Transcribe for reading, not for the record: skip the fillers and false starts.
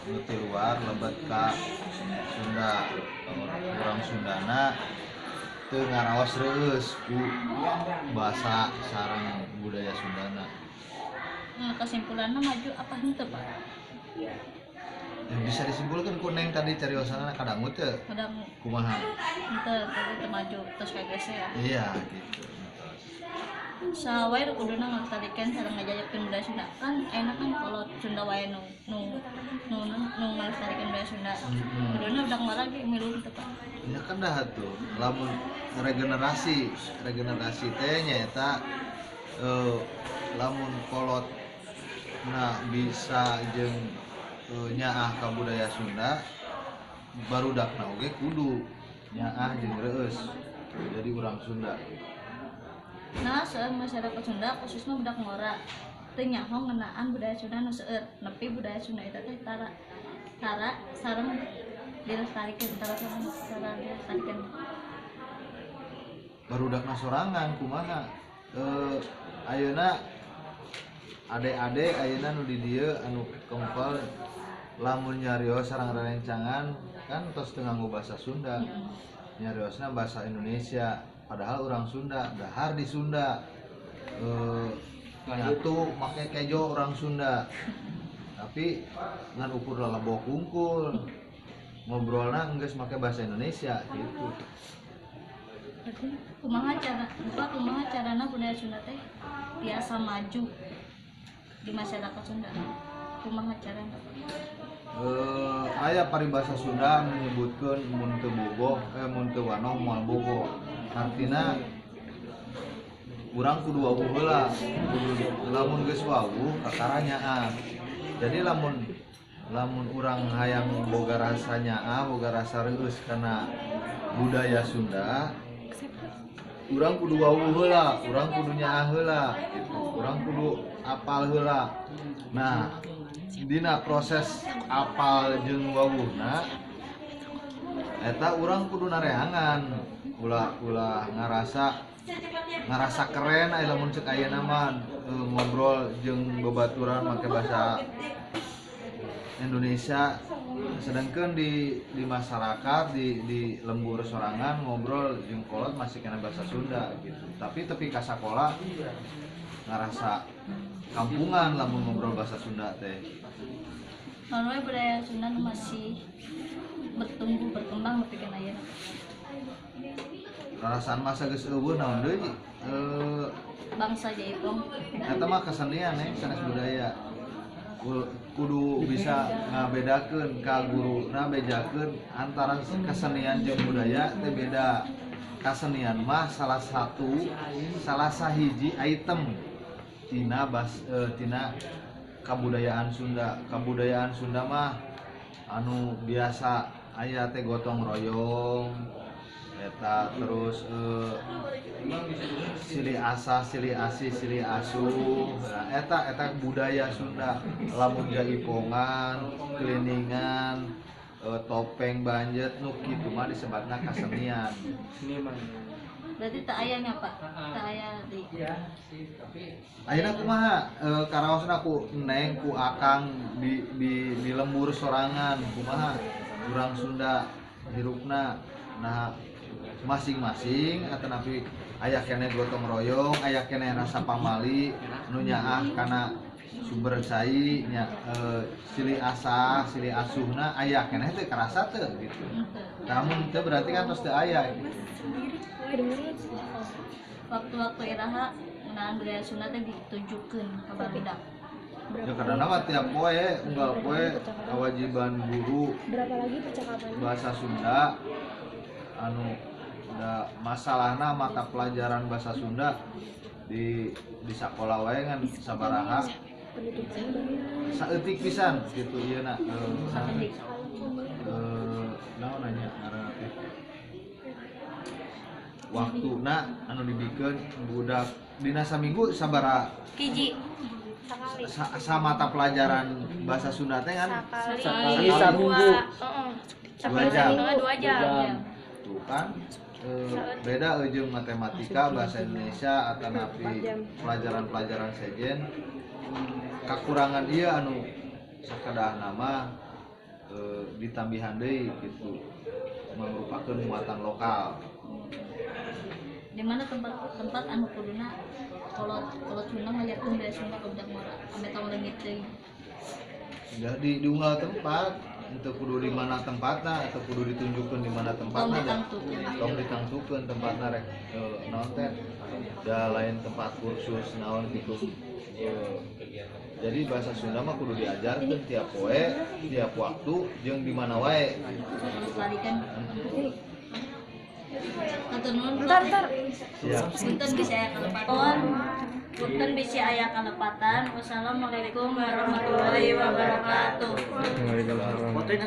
nu ti luar lebet ka Sunda. Urang Sundana teu ngaraos reueus ku basa sareng budaya Sundana. Kesimpulannya maju apa henteu Pak? Yang bisa disimpulkan ku Neng tadi cariosana kadangu teu Kadang kumaha? henteu maju terus kagese ya. Iya gitu. Sawae kuduna ngelestarikan sareng ngajajakeun budaya Sunda. Kan enak kan kalau Sunda wae nu ngelestarikan budaya Sunda. Kuduna udah lagi milu teu Pak. Ya kan dah tuh lamun regenerasi teh nyaeta lamun kolot nah bisa jeung nyaah ka budaya Sunda barudakna oge kudu nyaah jeung reueus jadi urang Sunda. Nah, masyarakat Sunda khususnya budak Ngora teu nyaho ngeunaan budaya Sunda nu seueur. Nepi budaya Sunda eta teh tara sareng dilestarikeun Barudakna sorangan kumaha? Ayeuna ade-ade ayeuna nu di dieu anu kempel lamun nyarios sareng rerencangan kan tos teu nganggo basa Sunda. Nyariosna bahasa Indonesia padahal orang Sunda dahar di Sunda nyatu make kejo orang Sunda tapi ngan ukur lalabok kungkul ngobrolna geus make bahasa Indonesia gitu. Kumaha carana budaya Sunda teh biasa maju di masyarakat Sunda? Kumaha carana? Aya paribasa Sunda menyebutkeun mun teu bogoh mun teu wanoh moal bogoh. Artina urang kudu wawuh heula. Lamun geus wawuh kakara nyaah. Jadi lamun urang hayang boga rasa nyaah, boga rasa reueus kana budaya Sunda, urang kudu wawuh heula, urang kudu nyaah heula, urang kudu apal heula. Nah, dina proses apal jeung wawuhna eta urang kudu nareangan ulah ngarasa keren aya lamun ceuk ayeuna mah ngobrol jeung babaturan make bahasa Indonesia sedangkan di masyarakat di lembur sorangan ngobrol jeung kolot masih kena bahasa Sunda gitu. Tapi tepi ka sakola ngarasa kampungan lamun ngobrol bahasa Sunda teh. Lalu budaya Sunda masih berkembang tapi kan ayeuna. Rasaan masa geus eueuh naon deui? Bangsa Jaipong. Eta mah kesenian sanes budaya. Kudu bisa ngabedakeun ka guruna bejakeun antara kesenian jeung budaya teh beda. Kasenian mah salah sahiji item tina kabudayaan Sunda. Kabudayaan Sunda mah anu biasa aya teh gotong royong eta terus silih asah, silih asih, silih asuh. Nah, eta budaya Sunda. Lamun jaipongan, keliningan, topeng banjet nu kitu mah disebutna kasenian. Berarti tak ayahnya Pak, tak ayah di. Ayeuna kumaha karaosna ku Neng ku Akang di lembur sorangan kumaha urang Sunda hirupna. Nah, masing-masing atanapi aya keneh gotong royong, aya keneh rasa pamali nu nyaah kana sumber cai nya silih asah, silih asuhna aya keneh teh karasa teu gitu. Namun teu berarti kan tos teu aya gitu. Waktu-waktu iraha ngeunaan budaya Sunda teh ditujukeun ka barudak. Ya kadang mah tiap poe unggal poe kewajiban guru bahasa Sunda anu da masalahna mata pelajaran bahasa Sunda di sakola wae ngan sabaraha saeutik pisan gitu ieu na naon nanya ngaranna teh waktuna anu dibikeun budak dina saminggu sabaraha Hiji sa mata pelajaran bahasa Sunda teh kan sekali Sabtu. Sampai 2 jam. Tuh kan beda jeung matematika bahasa Indonesia atanapi pelajaran-pelajaran sejen kakurangan dia anu sakadah nama ditambihan deui gitu merupakan muatan lokal. Di mana tempat anu kuduna kalau Sunda ngajarkeun budaya Sunda ke budak mara ame tahu leungit teuing. Sudah di unggal tempat untuk kudu di mana tempatna atau kudu ditunjukkan di mana tempatna tong ditangtukeun tempatna rek naon teh da lain tempat kursus naon gitu. Jadi bahasa Sunda mah kudu diajarkeun tiap poe tiap waktu jeung di mana wae. Melestarikan. Hatur nuhun. Siap. Punten bisa aya kalepatan. Punten bisa aya kalepatan. Wassalamualaikum warahmatullahi wabarakatuh. Waalaikumsalam.